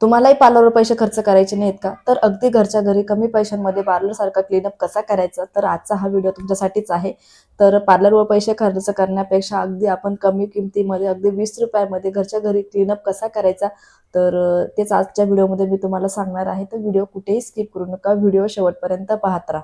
तुम्हालाही पार्लरवर पैसे खर्च करायचे नाहीत का? तर अगदी घरच्या घरी कमी पैशांमध्ये पार्लरसारखा क्लीनअप कसा करायचा? तर आजचा हा व्हिडिओ तुमच्यासाठीच आहे. तर पार्लरवर पैसे खर्च करण्यापेक्षा अगदी आपण कमी किमतीमध्ये अगदी ₹20 घरच्या घरी क्लीनअप कसा करायचा? तर तेच आजच्या व्हिडिओमध्ये मी तुम्हाला सांगणार आहे. तर व्हिडिओ कुठेही स्किप करू नका. व्हिडिओ शेवटपर्यंत पाहत राहा.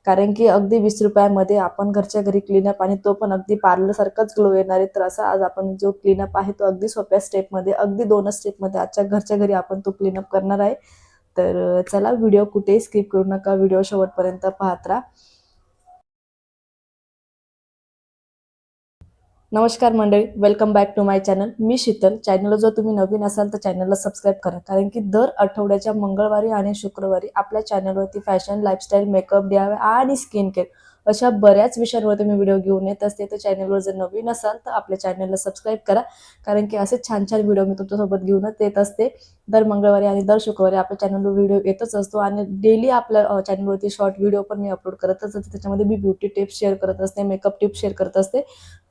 कारण की अगदी ₹20 आपण घरच्या घरी क्लीनअप आणि तो पण अगदी पार्लरसारखाच ग्लो येणार आहे. तर असा आज आपण जो क्लीनअप आहे तो अगदी सोप्या स्टेपमध्ये, अगदी 2च स्टेपमध्ये आजच्या घरच्या घरी आपण तो क्लीनअप करणार आहे. तर चला व्हिडिओ कुठेही स्किप करू नका. व्हिडिओ शेवटपर्यंत पाहत राहा. नमस्कार मंडळी, welcome back to my channel. मी शीतल. चॅनलला जर तुम्ही नवीन असाल तर चॅनलला सबस्क्राईब करा. कारण की दर आठवड्याच्या मंगळवारी आणि शुक्रवारी आपल्या चॅनलवरती फॅशन, लाईफस्टाईल, मेकअप, DIY आणि स्किन केअर अशा बऱ्याच विषयांवरती मी व्हिडिओ घेऊन येत असते. तर चॅनलवर जर नवीन असाल तर आपल्या चॅनलला सबस्क्राईब करा. कारण की असे छान छान व्हिडिओ मी तुमच्यासोबत घेऊनच येत असते. दर मंगळवारी आणि दर शुक्रवारी आपल्या चॅनलवर व्हिडिओ येतच असतो आणि डेली आपल्या चॅनलवरती शॉर्ट व्हिडिओ पण मी अपलोड करतच असते. त्याच्यामध्ये मी ब्युटी टिप्स शेअर करत असते, मेकअप टिप्स शेअर करत असते.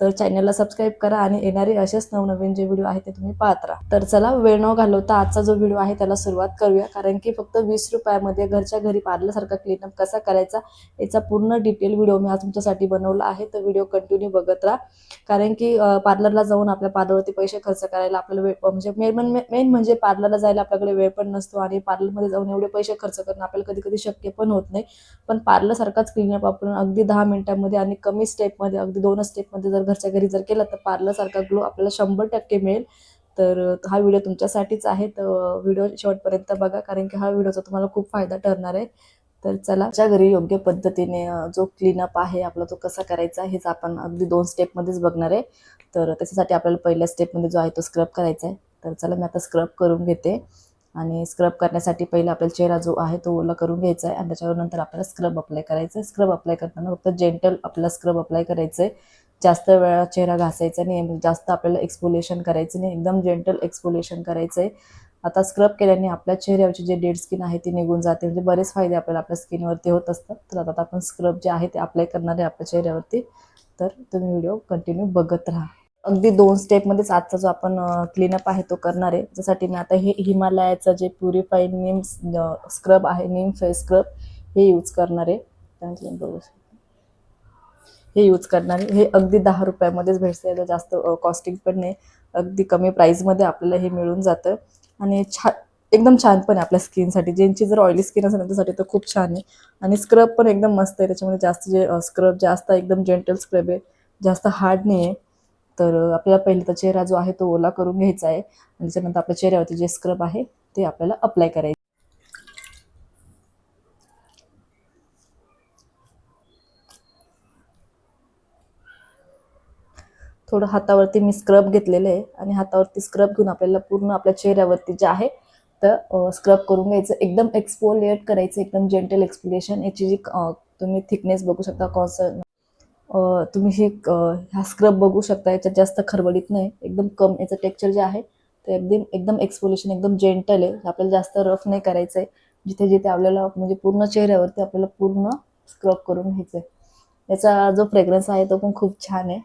तर चॅनलला सबस्क्राईब करा आणि येणारे असेच नवनवीन जे व्हिडिओ आहेत ते तुम्ही पाहत राहा. तर चला वेळ न घालवता आजचा जो व्हिडिओ आहे त्याला सुरुवात करूया. कारण की फक्त ₹20 घरच्या घरी पार्लरसारखा क्लीनअप कसा करायचा याचा पूर्ण डिटेल व्हिडिओ मी आज तुमच्यासाठी बनवला आहे. तर व्हिडिओ कंटिन्यू बघत राहा. कारण की पार्लरला जाऊन आपल्या पार्लरवरती पैसे खर्च करायला आपल्याला वेळ म्हणजे मेन म्हणजे पार्लरला जायला आपल्याकडे वेळ पण नसतो आणि पार्लरमध्ये जाऊन एवढे पैसे खर्च करणं आपल्याला कधी कधी शक्य पण होत नाही. पण पार्लरसारखाच क्लीनअप आपण अगदी 10 मिनिटांमध्ये आणि कमी स्टेपमध्ये अगदी 2च स्टेपमध्ये जर घरच्या घरी जर केला तर पार्लरसारखा ग्लो आपल्याला 100% मिळेल. तर हा व्हिडिओ तुमच्यासाठीच आहे. तर व्हिडिओ शेवटपर्यंत बघा कारण की हा व्हिडिओचा तुम्हाला खूप फायदा ठरणार आहे. तर चला च्या घरी योग्य पद्धतीने जो क्लीनअप आहे आपला तो कसा करायचा हेच आपण अगदी 2 स्टेपमध्येच बघणार आहे. तर त्याच्यासाठी आपल्याला पहिल्या स्टेपमध्ये जो आहे तो स्क्रब करायचा आहे. तर चला मी आता स्क्रब करून घेते. आणि स्क्रब करण्यासाठी पहिला आपल्याला चेहरा जो आहे तो ओला करून घ्यायचा आहे आणि त्याच्यावर नंतर आपल्याला स्क्रब अप्लाय करायचं आहे. स्क्रब अप्लाय करताना फक्त जेंटल आपल्याला स्क्रब अप्लाय करायचं आहे. जास्त वेळा चेहरा घासायचा नाही, जास्त आपल्याला एक्सफोलिएशन करायचं नाही, एकदम जेंटल एक्सफोलिएशन करायचं आहे. आता स्क्रब केल्याने आपल्या चेहऱ्यावरची जे डेड स्किन आहे ती निघून जाते. म्हणजे बरेच फायदे आपल्याला आपल्या स्किनवरती होत असतात. तर आता आपण स्क्रब जे आहे ते अप्लाय करणार आहे आपल्या चेहऱ्यावरती. तर तुम्ही व्हिडिओ कंटिन्यू बघत राहा. अगदी 2 स्टेपमध्येच आजचा जो आपण क्लीनअप आहे तो करणार आहे. त्यासाठी मी आता हे हिमालयाचं जे प्युरिफाईड नीम स्क्रब आहे, नीम फेस स्क्रब हे यूज करणार आहे. हे यूज करणार आहे. हे अगदी ₹10मध्येच भेटते. जास्त कॉस्टिंग पण नाही. अगदी कमी प्राईसमध्ये आपल्याला हे मिळून जातं आणि एकदम छान पण आहे आपल्या स्किनसाठी. ज्यांची जर ऑइली स्किन असेल त्यांच्यासाठी तर खूप छान आहे. आणि स्क्रब पण एकदम मस्त आहे. त्याच्यामध्ये जास्त जे स्क्रब जास्त एकदम जेंटल स्क्रब आहे, जास्त हार्ड नाही आहे. तर आपल्याला पहिला तर चेहरा जो आहे तो ओला करून घ्यायचा आहे आणि त्याच्यानंतर आपल्या चेहऱ्यावरती जे स्क्रब आहे ते आपल्याला अप्लाय करायचं. थोडं हातावरती मी स्क्रब घेतलेलं आहे आणि हातावरती स्क्रब घेऊन आपल्याला पूर्ण आपल्या चेहऱ्यावरती जे आहे तर स्क्रब करून घ्यायचं. एकदम एक्सफोलिएट करायचं, एकदम जेंटल एक्सफोलिएशन. याची जी तुम्ही थिकनेस बघू शकता. तुम्ही हा स्क्रब बघू शकता. याच्यात जास्त खरबडीत नाही, एकदम कम. याचं टेक्स्चर जे आहे ते एकदम एकदम एक्सफोलिएशन एकदम जेंटल आहे. आपल्याला जास्त रफ नाही करायचं आहे. जिथे जिथे आपल्याला म्हणजे पूर्ण चेहऱ्यावरती आपल्याला पूर्ण स्क्रब करून घ्यायचं आहे. याचा जो फ्रेग्रन्स आहे तो पण खूप छान आहे.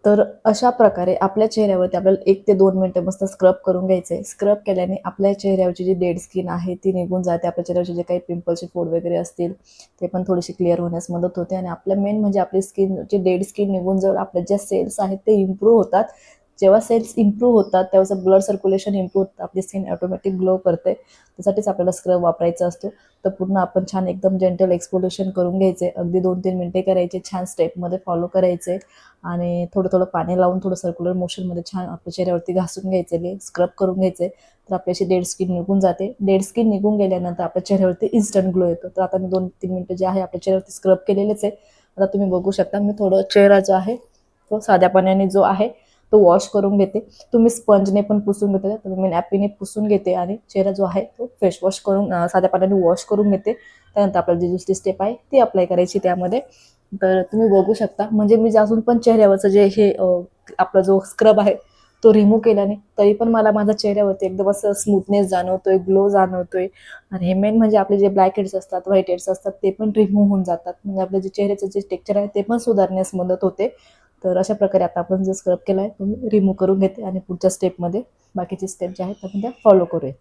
तर अशा प्रकारे आपल्या चेहऱ्यावरती आपल्याला 1 ते 2 मिनिटं मस्त स्क्रब करून घ्यायचं आहे. स्क्रब केल्याने आपल्या चेहऱ्यावरची जी डेड स्किन आहे ती निघून जाते. आपल्या चेहऱ्यावरचे जे काही पिंपल्सचे फोड वगैरे असतील ते पण थोडीशी क्लिअर होण्यास मदत होते आणि आपल्या मेन म्हणजे आपली स्किन जी डेड स्किन निघून जाऊन आपल्या ज्या सेल्स आहेत ते इम्प्रूव्ह होतात. जेव्हा सेल्स इम्प्रूव्ह होतात तेव्हा ब्लड सर्क्युलेशन इम्प्रूव्ह होतं. आपली स्किन ऑटोमॅटिक ग्लो करते. त्यासाठीच आपल्याला स्क्रब वापरायचा असतो. तर पूर्ण आपण छान एकदम जेंटल एक्सफोलिएशन करून घ्यायचे. अगदी 2-3 मिनिटे करायचे. छान स्टेपमध्ये फॉलो करायचे. आणि थोडं पाणी लावून थोडं सर्क्युलर मोशनमध्ये छान आपल्या चेहऱ्यावरती घासून घ्यायचे, स्क्रब करून घ्यायचे. तर आपली अशी डेड स्किन निघून जाते. डेड स्किन निघून गेल्यानंतर आपल्या चेहऱ्यावरती इन्स्टंट ग्लो येतो. तर आता मी 2-3 मिनिटं जे आहे आपल्या चेहऱ्यावरती स्क्रब केलेलेच आहे. आता तुम्ही बघू शकता मी थोडं चेहरा जो आहे तो साध्या पाण्याने जो आहे तो वॉश करून घेते. तुम्ही स्पंजने पण पुसून घेते, तर मी नॅपकिनने पुसून घेते आणि चेहरा जो आहे तो फेस वॉश करून साध्या पाण्याने वॉश करून घेते. त्यानंतर आपल्याला जी दुसरी स्टेप आहे ती अप्लाय करायची त्यामध्ये. तर तुम्ही बघू शकता म्हणजे मी अजून पण चेहऱ्यावरचं जे हे आपला जो स्क्रब आहे तो रिमूव्ह केल्याने तरी पण मला माझ्या चेहऱ्यावरती एकदम असं स्मूथनेस जाणवतोय, ग्लो जाणवतोय. आणि हे मेन म्हणजे आपले जे ब्लॅक हेड्स असतात, व्हाईट हेड्स असतात ते पण रिमूव्ह होऊन जातात. म्हणजे आपल्या जे चेहऱ्याचं जे टेक्स्चर आहे ते पण सुधारण्यास मदत होते. तर अशा प्रकारे आता आपण जो स्क्रब केला आहे तो मी रिमूव्ह करून घेते आणि पुढच्या स्टेपमध्ये बाकीचे स्टेप जे आहेत आपण त्या फॉलो करूया.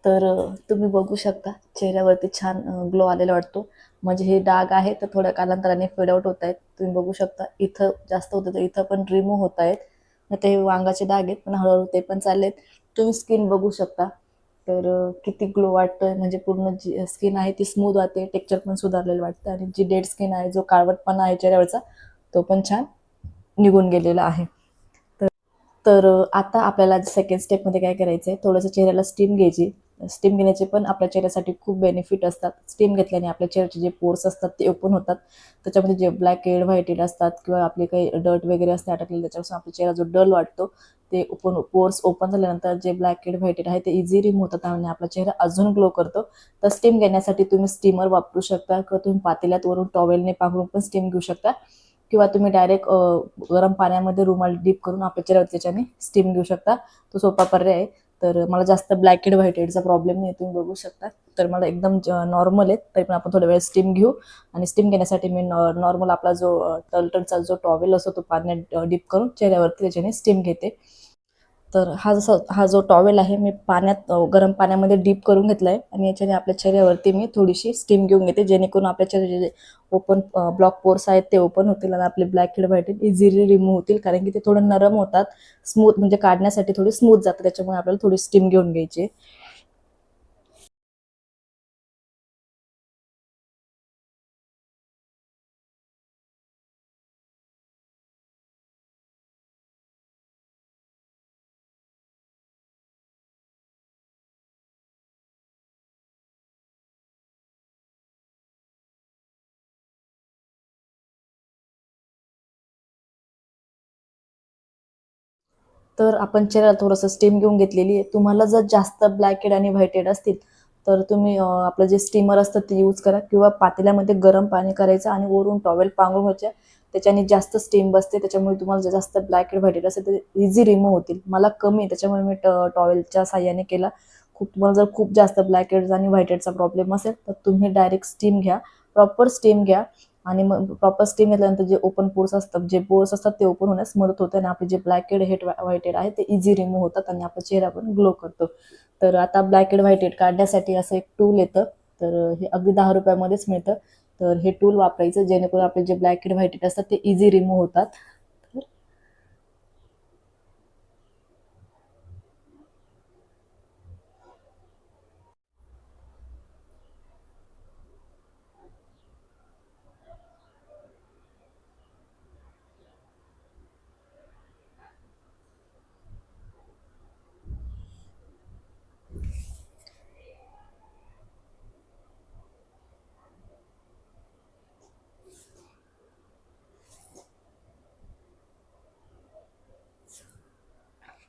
तर तुम्ही बघू शकता चेहऱ्यावरती छान ग्लो आलेला वाटतो. म्हणजे हे डाग आहे तर थोड्या कालांतराने फेड आउट होत आहेत. तुम्ही बघू शकता इथं जास्त होतं तर इथं पण रिमूव्ह होत आहेत. ते वांगाचे डाग आहेत पण हळूहळू ते पण चाललेत. तुम्ही स्किन बघू शकता. तर किती ग्लो वाटतोय म्हणजे पूर्ण जी स्किन आहे ती स्मूथ वाटते, टेक्स्चर पण सुधारलेलं वाटतं आणि जी डेड स्किन आहे, जो काळवटपणा आहे चेहऱ्यावरचा तो पण छान निघून गेलेला आहे. तर आता आपल्याला सेकंड स्टेपमध्ये काय करायचं आहे, थोडंसं चेहऱ्याला स्टीम घ्यायची. स्टीम घेण्याचे पण आपल्या चेहऱ्यासाठी खूप बेनिफिट असतात. स्टीम घेतल्याने आपल्या चेहऱ्याचे जे पोर्स असतात ते ओपन होतात. त्याच्यामध्ये जे ब्लॅक हेड, व्हाईट हेड असतात किंवा आपले काही डर्ट वगैरे असते अटकलेले त्याच्यापासून आपला चेहरा जो डल वाटतो ते पोर्स ओपन झाल्यानंतर जे ब्लॅक हेड, व्हाईट हेड आहे ते इझी रिमूव्ह होतात आणि आपला चेहरा अजून ग्लो करतो. तर स्टीम घेण्यासाठी तुम्ही स्टीमर वापरू शकता किंवा तुम्ही पातेल्यात वरून टॉवेलने पांघरून पण स्टीम घेऊ शकता किंवा तुम्ही डायरेक्ट गरम पाण्यामध्ये रुमाल डीप करून आपल्या चेहऱ्यावर त्याच्याने स्टीम घेऊ शकता. तो सोपा पर्याय आहे. तर मला जास्त ब्लॅक हेड, व्हाईट हेडचा प्रॉब्लेम नाही तुम्ही बघू शकता. तर मला एकदम नॉर्मल आहे. तरी पण आपण थोडा वेळ स्टीम घेऊ आणि स्टीम घेण्यासाठी मी नॉर्मल आपला जो टर्टलचा जो टॉवेल असतो तो पाण्यात डीप करून चेहऱ्यावरती त्याच्याने स्टीम घेते. तर हा जो टॉवेल आहे मी पाण्यात गरम पाण्यामध्ये डीप करून घेतला आहे आणि याच्याने आपल्या चेहऱ्यावरती मी थोडीशी स्टीम घेऊन घेते जेणेकरून आपल्या चेहऱ्याचे जे ओपन ब्लॉक पोर्स आहेत ते ओपन होतील आणि आपले black head white head easily remove होतील कारण की ते थोडं नरम होतात. स्मूथ म्हणजे काढण्यासाठी थोडी स्मूथ जातात त्याच्यामुळे आपल्याला थोडी स्टीम घेऊन घ्यायची. तर आपण चेहऱ्याला थोडंसं स्टीम घेऊन घेतलेली आहे. तुम्हाला जर जास्त ब्लॅक हेड आणि व्हाईट हेड असतील तर तुम्ही आपलं जे स्टीमर असतं ते यूज करा किंवा पातेल्यामध्ये गरम पाणी करायचं आणि वरून टॉवेल पांघरून घ्यायच्या. त्याच्याने जास्त स्टीम बसते त्याच्यामुळे तुम्हाला जर जास्त ब्लॅक हेड व्हाईट हेड असेल तर इझी रिमूव्ह होतील. मला कमी आहे त्याच्यामुळे मी टॉवेलच्या साह्याने केला. तुम्हाला जर खूप जास्त ब्लॅक हेड्स आणि व्हाईट हेडचा प्रॉब्लेम असेल तर तुम्ही डायरेक्ट स्टीम घ्या. प्रॉपर स्टीम घ्या आणि मग प्रॉपर स्टीम घेतल्यानंतर जे ओपन पोर्स असतात जे पोर्स असतात ते ओपन होण्यास मदत होते आणि आपले जे ब्लॅक हेड व्हाईट हेड आहे ते इझी रिमूव्ह होतात आणि आपला चेहरा पण ग्लो करतो. तर आता ब्लॅक हेड व्हाईट हेड काढण्यासाठी असं एक टूल येतं. तर हे अगदी 10 रुपयामध्येच मिळतं. तर हे टूल वापरायचं जेणेकरून आपले जे ब्लॅक हेड व्हाईट हेड असतात ते इझी रिमूव्ह होतात.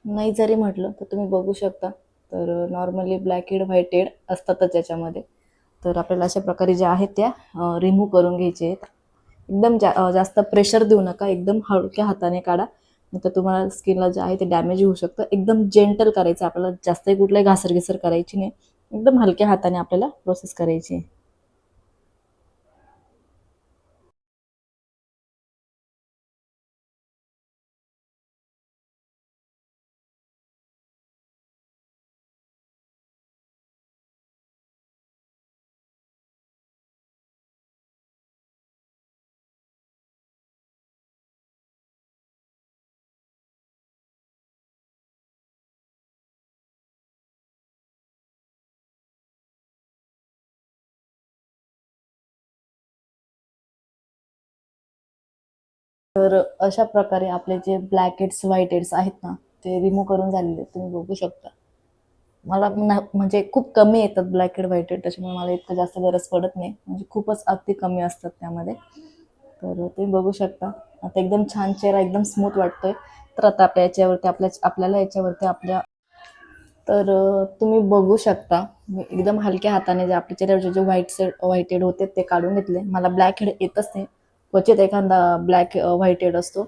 नाही जरी म्हटलं तर तुम्ही बघू शकता. तर normally black head white head असतातच याच्यामध्ये. तर आपल्याला अशा प्रकारे ज्या आहेत त्या रिमूव्ह करून घ्यायचे आहेत. एकदम जास्त प्रेशर देऊ नका, एकदम हलक्या हाताने काढा, नाहीतर तुम्हाला स्किनला जे आहे ते डॅमेज होऊ शकतं. एकदम जेंटल करायचं आपल्याला, जास्तही कुठलाही घासरघिसर करायची नाही, एकदम हलक्या हाताने आपल्याला प्रोसेस करायची आहे. तर अशा प्रकारे आपले जे ब्लॅक हेड्स व्हाईट हेड्स आहेत ना, ते रिमूव्ह करून झालेले आहेत. तुम्ही बघू शकता. मला म्हणजे खूप कमी येतात ब्लॅक हेड व्हाईट हेड, त्याच्यामुळे मला इतकं जास्त गरज पडत नाही, म्हणजे खूपच अगदी कमी असतात त्यामध्ये. तर तुम्ही बघू शकता. आता एकदम छान चेहरा एकदम स्मूथ वाटतोय. तर आता आपल्या याच्यावरती आपल्याला याच्यावरती आपल्या, तर तुम्ही बघू शकता. मी एकदम हलक्या हाताने जे आपल्या चेहऱ्यावरचे जे व्हाईट हेड होते ते काढून घेतले. मला ब्लॅक हेड येतच नाही. क्वचित एखादा ब्लॅक व्हाईट हेड असतो,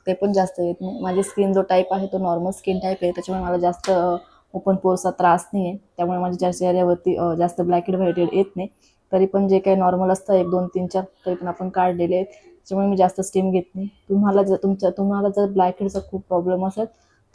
ते पण जास्त येत नाही. माझी स्किन जो टाईप आहे तो नॉर्मल स्किन टाईप आहे, त्याच्यामुळे मला जास्त ओपन पोरचा त्रास नाही आहे. त्यामुळे माझ्या चेहऱ्यावरती जास्त ब्लॅक हेड व्हाईट हेड येत नाही. तरी पण जे काही नॉर्मल असतं 1 2 3 4 तरी पण आपण काढलेले आहेत. त्याच्यामुळे मी जास्त स्टीम घेत नाही. तुम्हाला जर ब्लॅक हेडचा खूप प्रॉब्लेम असेल,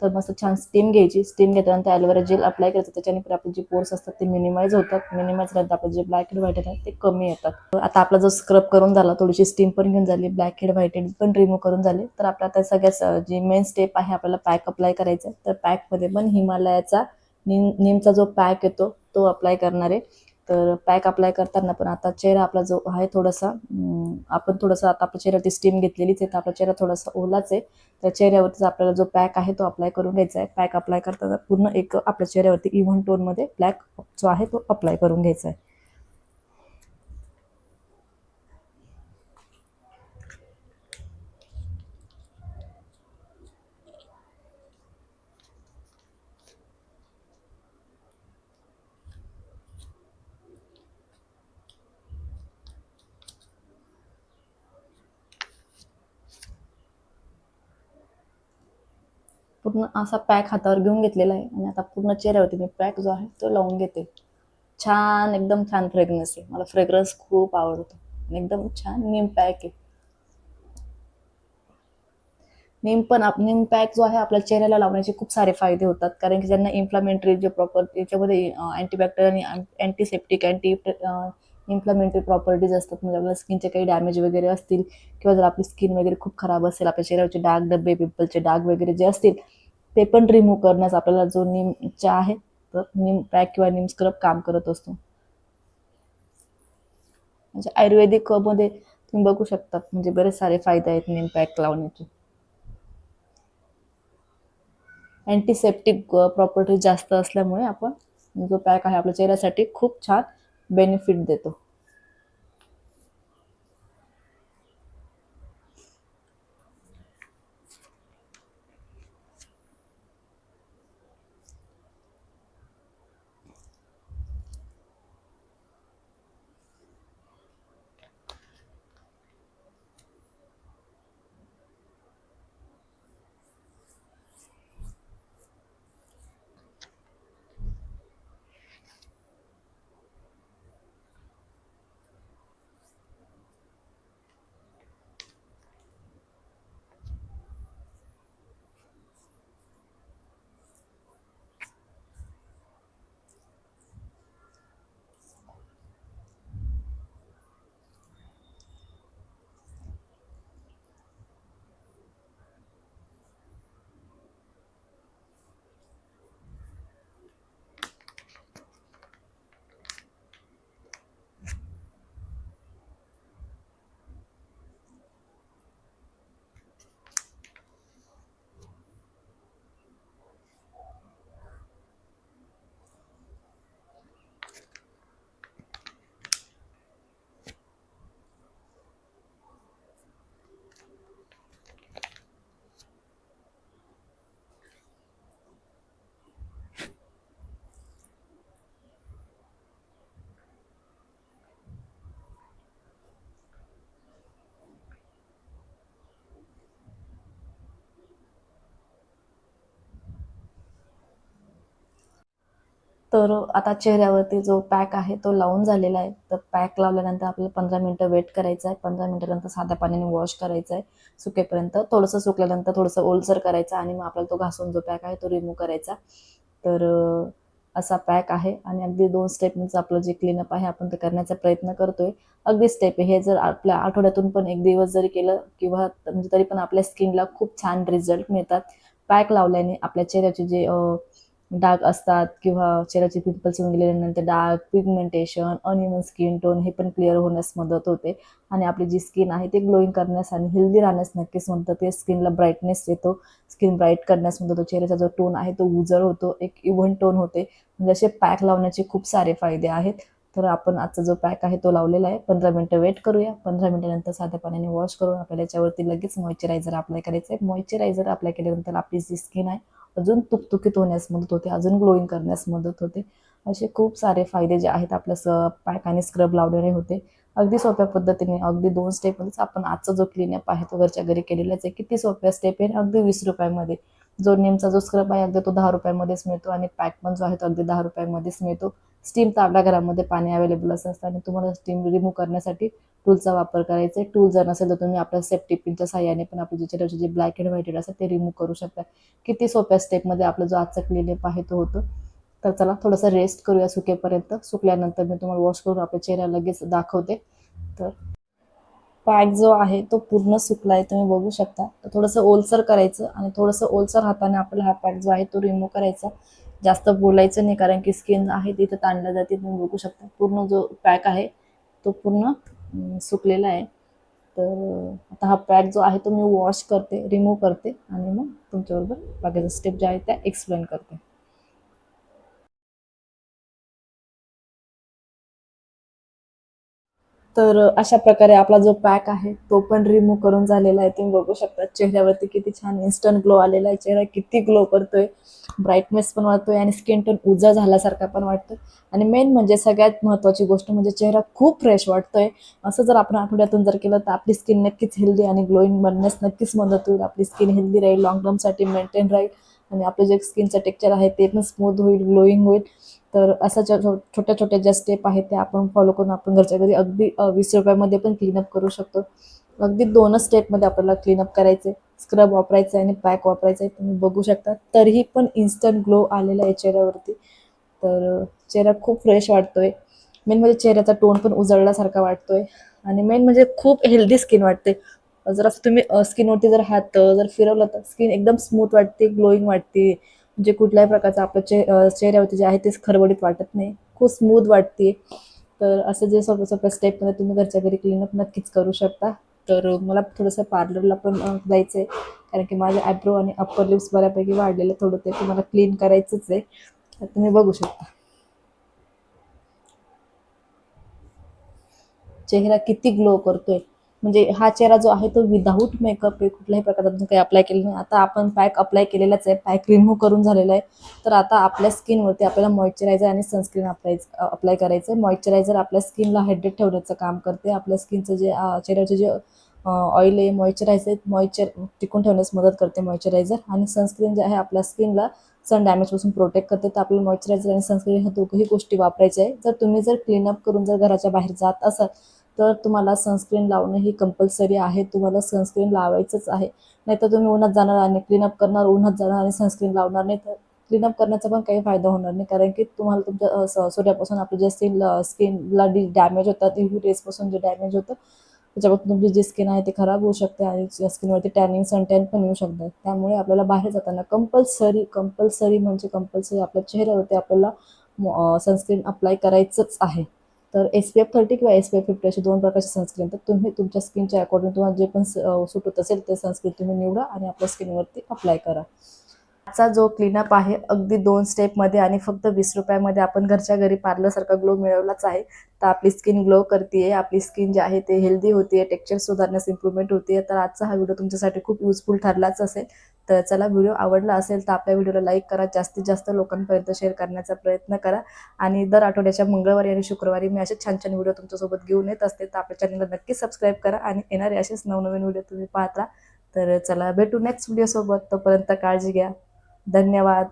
तर मस्त छान स्टीम घ्यायची. स्टीम घेतल्यानंतर ॲलोवेरा जेल अप्लाय करायचं. त्याच्याने पण आपले जे पोर्स असतात ते मिनिमाइज होतात. मिनिमाइज झाल्यानंतर आपले जे ब्लॅक हेड व्हाईट हेड आहेत ते कमी येतात. आता आपला जो स्क्रब करून झाला, थोडीशी स्टीम पण घेऊन झाली, ब्लॅक हेड व्हाईट हेड पण रिमूव्ह करून झाले, तर आपल्या आता सगळ्यात जी मेन स्टेप आहे, आपल्याला पॅक अप्लाय करायचा आहे. तर पॅकमध्ये पण हिमालयाचा नीमचा जो पॅक येतो तो अप्लाय करणार आहे. तर पॅक अप्लाय करताना पण आता चेहरा आपला जो आहे थोडासा, आपण थोडंसं आता आपल्या चेहऱ्यावरती स्टीम घेतलेलीच आहे, तर आपला चेहरा थोडासा ओलाच आहे. त्या चेहऱ्यावरतीच आपल्याला जो पॅक आहे तो अप्लाय करून घ्यायचा आहे. पॅक अप्लाय करताना पूर्ण एक आपल्या चेहऱ्यावरती इव्हन टोनमध्ये ब्लॅक जो आहे तो अप्लाय करून घ्यायचा आहे. पूर्ण असा पॅक हातावर घेऊन घेतलेला आहे आणि आता पूर्ण चेहऱ्यावरती मी पॅक जो आहे तो लावून घेते. छान, एकदम छान फ्रेग्रन्स आहे. मला फ्रेग्रन्स खूप आवडतो आणि एकदम छान नीम पॅक आहे. नीम पॅक जो आहे आपल्या चेहऱ्याला लावण्याचे खूप सारे फायदे होतात, कारण की ज्यांना इन्फ्लामेटरी जे प्रॉपर याच्यामध्ये अँटीबॅक्टेरियल आणि अँटीसेप्टिक इन्फ्लामेटरी प्रॉपर्टीज असतात, म्हणजे आपल्या स्किनचे काही डॅमेज वगैरे असतील, किंवा जर आपली स्किन वगैरे खूप खराब असेल, आपल्या चेहऱ्यावरचे डाग धब्बे पिंपलचे डाग वगैरे जे असतील, ते पण रिमूव्ह करण्यास आपल्याला जो नीमचा आहे, तर नीम पॅक किंवा नीम स्क्रब काम करत असतो. म्हणजे आयुर्वेदिक मध्ये तुम्ही बघू शकतात, म्हणजे बरेच सारे फायदे आहेत नीम पॅक लावण्याचे. अँटीसेप्टिक प्रॉपर्टी जास्त असल्यामुळे आपण जो पॅक आहे आपल्या चेहऱ्यासाठी खूप छान बेनिफिट देतो. तर आता चेहऱ्यावरती जो पॅक आहे तो लावून झालेला आहे. तर पॅक लावल्यानंतर आपल्याला 15 मिनिटं वेट करायचं आहे. 15 मिनिटानंतर साध्या पाण्याने वॉश करायचं आहे सुकेपर्यंत. थोडंसं सुकल्यानंतर थोडंसं ओलसर करायचं आणि मग आपल्याला तो घासून जो पॅक आहे तो रिमूव्ह करायचा. तर असा पॅक आहे आणि अगदी 2 स्टेपनीच आपलं जे क्लीनअप आहे आपण ते करण्याचा प्रयत्न करतोय. अगदी स्टेप आहे. हे जर आपल्या आठवड्यातून पण 1 दिवस जरी केलं किंवा म्हणजे तरी पण आपल्या स्किनला खूप छान रिझल्ट मिळतात. पॅक लावल्याने आपल्या चेहऱ्याचे जे डाग असतात किंवा चेहऱ्याचे पिंपल्स होऊन गेल्यानंतर डाग, पिगमेंटेशन, अनइव्हन स्किन टोन हे पण क्लिअर होण्यास मदत होते आणि आपली जी स्किन आहे ते ग्लोईंग करण्यास आणि हेल्दी राहण्यास नक्कीच म्हणतं. ते स्किनला ब्राईटनेस येतो, स्किन ब्राईट करण्यास मदत होतो. चेहऱ्याचा जो टोन आहे तो उजळ होतो, एक इव्हन टोन होते. म्हणजे असे पॅक लावण्याचे खूप सारे फायदे आहेत. तर आपण आजचा जो पॅक आहे तो लावलेला आहे. 15 मिनिटं वेट करूया. 15 मिनिटानंतर साध्या पाण्याने वॉश करून आपल्याला याच्यावरती लगेच मॉइश्चरायझर अप्लाय करायचं आहे. मॉइश्चरायझर अप्लाय केल्यानंतर आपली जी स्किन आहे अजून तुकतुकीत होण्यास मदत होते, अजून ग्लोईंग करण्यास मदत होते. असे खूप सारे फायदे जे आहेत आपल्या पॅक आणि स्क्रब लावल्याने होते. अगदी सोप्या पद्धतीने अगदी 2 स्टेपमध्येच आपण आजचा जो क्लीनअप आहे तो घरच्या घरी केलेलाच आहे. किती सोप्या स्टेप आहे, अगदी 20 रुपयामध्ये. जो नेमचा जो स्क्रब आहे अगदी तो 10 रुपयामध्येच मिळतो आणि पॅक पण जो आहे तो अगदी 10 रुपयामध्येच मिळतो. स्टीम तर आपल्या घरामध्ये पाणी अवेलेबलच असतं आणि तुम्हाला स्टीम रिमूव्ह करण्यासाठी टूलचा वापर करायचा आहे. टूल जर नसेल तर तुम्ही आपल्या सेफ्टी पिनच्या सहाय्याने पण आपल्या चेहऱ्याचे जे ब्लॅक अँड व्हाईट असतात ते रिमूव्ह करू शकता. किती सोप्या स्टेपमध्ये आपला जो आजचा क्लीनअप आहे तो होतो. तर चला थोडंसं रेस्ट करूया सुकेपर्यंत. सुकल्यानंतर मी तुम्हाला वॉश करून आपल्या चेहरा लगेच दाखवते. तर पॅक जो आहे तो पूर्ण सुकलाय तुम्ही बघू शकता. तर थोडंसं ओलसर करायचं आणि थोडंसं ओलसर हाताने आपला हा पॅक जो आहे तो रिमूव्ह करायचा. जास्त बोलायचं नाही कारण की स्किन आहे तिथं ताणल्या जाते. तुम्ही बघू शकता पूर्ण जो पॅक आहे तो पूर्ण सुकलेला आहे. तर आता हा पॅक जो आहे तो मी वॉश करते, रिमूव्ह करते आणि मग तुमच्याबरोबर बाकीच्या स्टेप ज्या आहेत त्या एक्सप्लेन करते. तर अशा प्रकारे आपला जो पॅक आहे तो पण रिमूव्ह करून झालेला आहे. तुम्ही बघू शकता चेहऱ्यावरती किती छान इन्स्टंट ग्लो आलेला आहे. चेहरा किती ग्लो करतोय, ब्राईटनेस पण वाढतोय आणि स्किन टोन उजळ झाल्यासारखा पण वाटतोय. आणि मेन म्हणजे सगळ्यात महत्त्वाची गोष्ट म्हणजे चेहरा खूप फ्रेश वाटतोय. असं जर आपण आठवड्यातून जर केलं तर आपली स्किन नक्कीच हेल्दी आणि ग्लोईंग बनण्यास नक्कीच मदत होईल. आपली स्किन हेल्दी राहील, लाँग टर्मसाठी मेंटेन राहील आणि आपलं जे स्किनचं टेक्स्चर आहे ते पण स्मूथ होईल, ग्लोईंग होईल. तर अशा छोट्या छोट्या ज्या स्टेप आहेत त्या आपण फॉलो करून आपण घरच्या घरी अगदी 20 रुपयामध्ये पण क्लीनअप करू शकतो. अगदी 2च स्टेपमध्ये आपल्याला क्लीनअप करायचे. स्क्रब वापरायचं आहे आणि पॅक वापरायचं आहे. तुम्ही बघू शकता तरीही पण इन्स्टंट ग्लो आलेला आहे चेहऱ्यावरती. तर चेहरा खूप फ्रेश वाटतोय. मेन म्हणजे चेहऱ्याचा टोन पण उजळल्यासारखा वाटतोय आणि मेन म्हणजे खूप हेल्दी स्किन वाटते. जर असं तुम्ही स्किनवरती जर हात जर फिरवलं तर स्किन एकदम स्मूथ वाटते, ग्लोईंग वाटते. म्हणजे कुठल्याही प्रकारचं आपल्या चेहऱ्यावरती जे आहे तेच खरबडीत वाटत नाही. खूप स्मूथ वाटते. तर असं जे सोप्या सोप्या स्टेपमध्ये तुम्ही घरच्या घरी क्लीनअप नक्कीच करू शकता. तर मला थोडंसं पार्लरला पण जायचं आहे कारण की माझे आयब्रो आणि अप्पर लिप्स बऱ्यापैकी वाढलेले थोडं ते तुम्हाला क्लीन करायचंच आहे. तर तुम्ही बघू शकता चेहरा किती ग्लो करतोय. म्हणजे हा चेहरा जो आहे तो विदाऊट मेकअप आहे, कुठल्याही प्रकारचा अजून काही अप्लाय केलं नाही. आता आपण पॅक अप्लाय केलेलाच आहे, पॅक रिमूव्ह करून झालेला आहे. तर आता आपल्या स्किनवरती आपल्याला मॉइश्चरायझर आणि सनस्क्रीन अप्लाय करायचं आहे. मॉइश्चरायझर आपल्या स्किनला हायड्रेट ठेवण्याचं काम करते. आपल्या स्किनचं जे चेहऱ्याचे जे ऑइल आहे, मॉइश्चर टिकून ठेवण्यास मदत करते मॉइश्चरायझर आणि सनस्क्रीन जे आहे आपल्या स्किनला सन डॅमेजपासून प्रोटेक्ट करते. तर आपल्याला मॉइश्चरायझर आणि सनस्क्रीन ह्या दोघंही गोष्टी वापरायच्या आहे. जर तुम्ही जर क्लीनअप करून जर घराच्या बाहेर जात असाल तर तुम्हाला सनस्क्रीन लावणं ही कंपल्सरी आहे. तुम्हाला सनस्क्रीन लावायचंच आहे. नाहीतर तुम्ही उन्हात जाणार आणि क्लीनअप करणार, उन्हात जाणार आणि सनस्क्रीन लावणार नाही तर क्लीनअप करण्याचा पण काही फायदा होणार नाही. कारण की तुम्हाला तुमच्या सूर्यापासून आपल्या जे स्किनला डॅमेज होतात, UV रेजपासून जे डॅमेज होतं त्याच्यापासून तुमची जी स्किन आहे ती खराब होऊ शकते आणि स्किनवरती टॅनिंग, सनटॅन पण येऊ शकतात. त्यामुळे आपल्याला बाहेर जाताना कंपल्सरी म्हणजे कंपल्सरी आपल्या चेहऱ्यावरती आपल्याला सनस्क्रीन अप्लाय करायचंच आहे. तर SPF 30 किंवा SPF 50 असे 2 प्रकारचे सनस्क्रीन. तर तुम्ही तुमच्या स्किनच्या अकॉर्डिंग तुम्हाला जे पण सूट होत असेल ते सनस्क्रीन तुम्ही निवडा आणि आपल्या स्किनवरती अप्लाय करा. आजचा जो क्लीनअप आहे अगदी 2 स्टेपमध्ये आणि फक्त 20 रुपयामध्ये आपण घरच्या घरी पार्लरसारखा ग्लो मिळवलाच आहे. तर आपली स्किन ग्लो करते, आपली स्किन जी आहे ते हेल्दी होते, टेक्स्चर सुधारण्यास इम्प्रूव्हमेंट होते. तर आजचा हा व्हिडिओ तुमच्यासाठी खूप युजफुल ठरलाच असेल. तर चला व्हिडिओ आवडला असेल तर आपल्या व्हिडिओला लाईक करा, जास्तीत जास्त लोकांपर्यंत शेअर करण्याचा प्रयत्न करा आणि दर आठवड्याच्या मंगळवारी आणि शुक्रवारी मी असे छान छान व्हिडिओ तुमच्यासोबत घेऊन येत असते. तर आपल्या चॅनलला नक्की सबस्क्राईब करा आणि येणारे असेच नवनवीन व्हिडिओ तुम्ही पाहत राहा. तर चला भेटू नेक्स्ट व्हिडिओसोबत. तोपर्यंत काळजी घ्या. धन्यवाद.